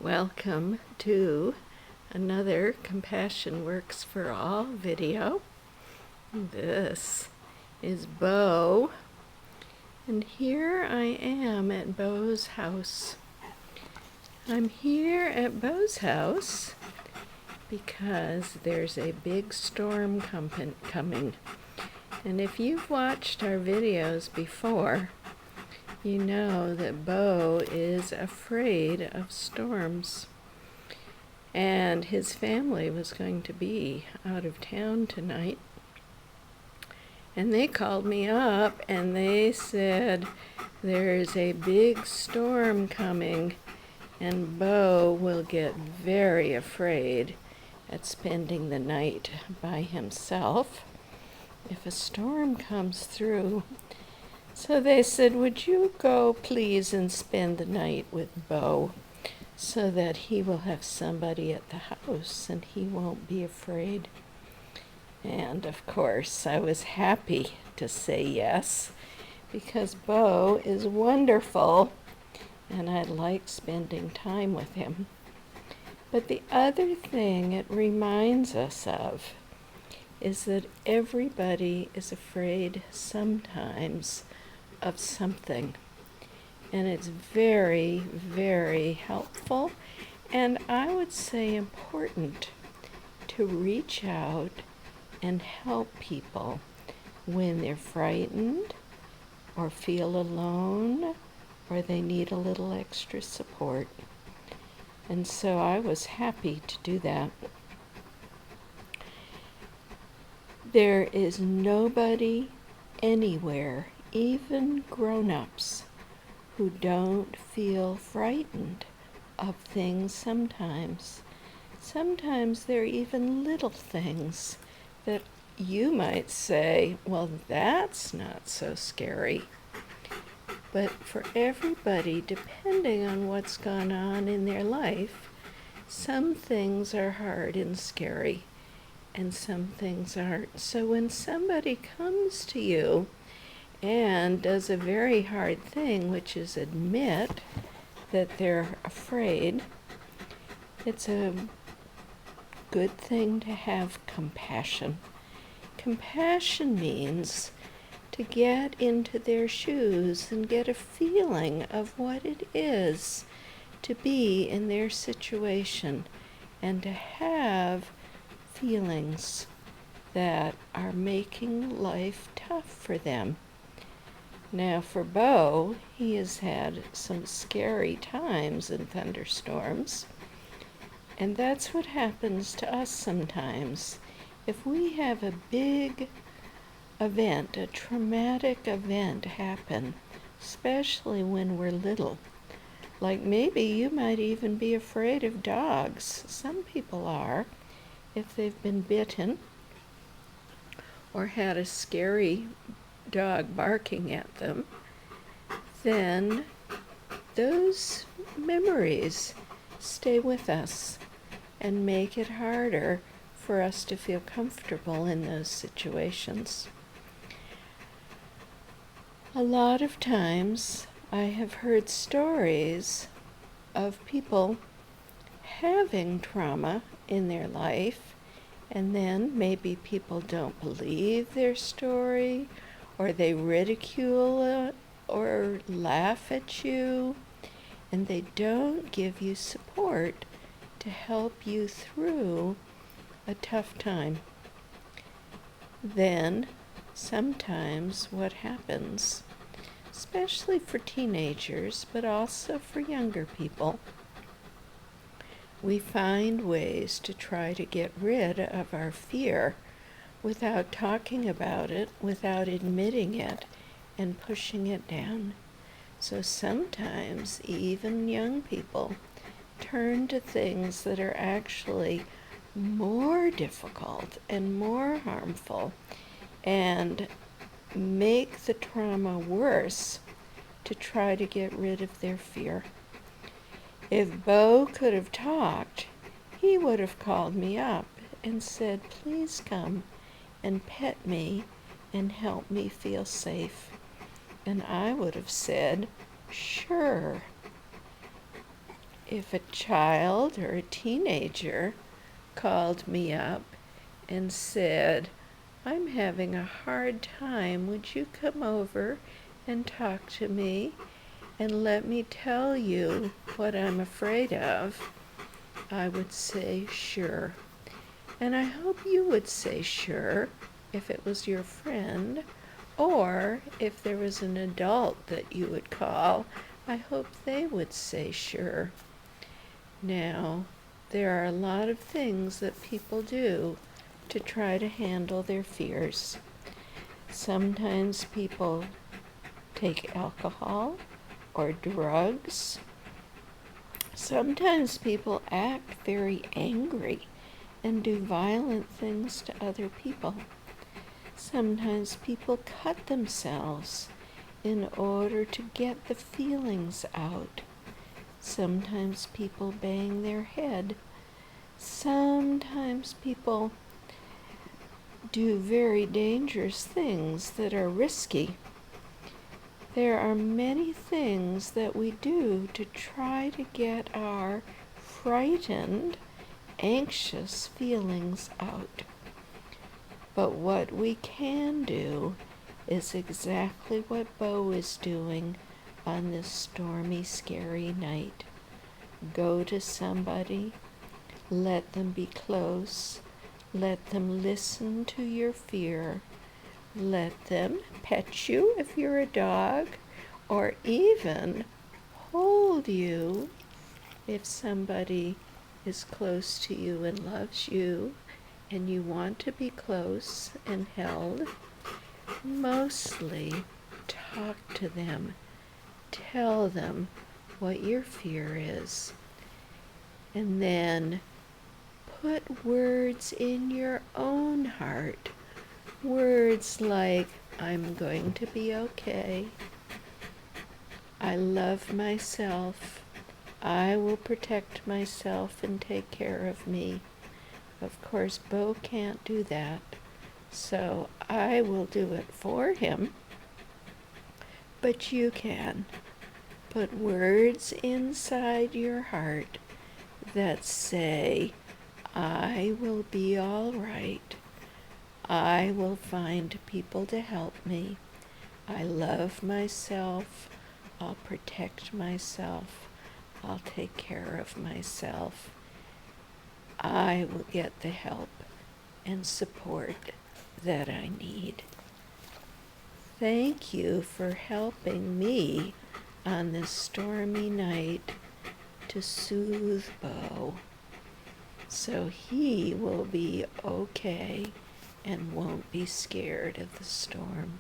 Welcome to another Compassion Works for All video. This is Bo, and here I am at Bo's house. I'm here at Bo's house because there's a big storm coming. And if you've watched our videos before, you know that Bo is afraid of storms. And his family was going to be out of town tonight. And they called me up and they said, there's a big storm coming and Bo will get very afraid at spending the night by himself if a storm comes through. So they said, would you go please and spend the night with Bo so that he will have somebody at the house and he won't be afraid? And of course, I was happy to say yes because Bo is wonderful and I like spending time with him. But the other thing it reminds us of is that everybody is afraid sometimes of something. And it's very, very helpful and I would say important to reach out and help people when they're frightened or feel alone or they need a little extra support. And so I was happy to do that. There is nobody anywhere, even grown-ups, who don't feel frightened of things sometimes. Sometimes they're even little things that you might say, well, that's not so scary. But for everybody, depending on what's gone on in their life, some things are hard and scary, and some things aren't. So when somebody comes to you and does a very hard thing, which is admit that they're afraid, it's a good thing to have compassion. Compassion means to get into their shoes and get a feeling of what it is to be in their situation and to have feelings that are making life tough for them. Now for Bo, he has had some scary times in thunderstorms, and that's what happens to us sometimes. If we have a big event, a traumatic event happen, especially when we're little, like maybe you might even be afraid of dogs. Some people are, if they've been bitten or had a scary dog barking at them, then those memories stay with us and make it harder for us to feel comfortable in those situations. A lot of times I have heard stories of people having trauma in their life, and then maybe people don't believe their story, or they ridicule it, or laugh at you, and they don't give you support to help you through a tough time. Then sometimes what happens, especially for teenagers, but also for younger people, we find ways to try to get rid of our fear without talking about it, without admitting it, and pushing it down. So sometimes even young people turn to things that are actually more difficult and more harmful and make the trauma worse to try to get rid of their fear. If Bo could have talked, he would have called me up and said, please come and pet me and help me feel safe. And I would have said, sure. if a child or a teenager called me up and said, "I'm having a hard time, would you come over and talk to me and let me tell you what I'm afraid of?" I would say, "Sure." And I hope you would say sure if it was your friend, or if there was an adult that you would call, I hope they would say sure. Now, there are a lot of things that people do to try to handle their fears. Sometimes people take alcohol or drugs. Sometimes people act very angry and do violent things to other people. Sometimes people cut themselves in order to get the feelings out. Sometimes people bang their head. Sometimes people do very dangerous things that are risky. There are many things that we do to try to get our frightened, anxious feelings out. But what we can do is exactly what Bo is doing on this stormy, scary night. Go to somebody, let them be close, let them listen to your fear, let them pet you if you're a dog, or even hold you if somebody is close to you and loves you and you want to be close and held. Mostly talk to them. Tell them what your fear is. And then put words in your own heart. Words like, "I'm going to be okay. I love myself. I will protect myself and take care of me." Of course, Bo can't do that, so I will do it for him. But you can. Put words inside your heart that say, "I will be all right. I will find people to help me. I love myself. I'll protect myself. I'll take care of myself. I will get the help and support that I need." Thank you for helping me on this stormy night to soothe Bo, so he will be okay and won't be scared of the storm.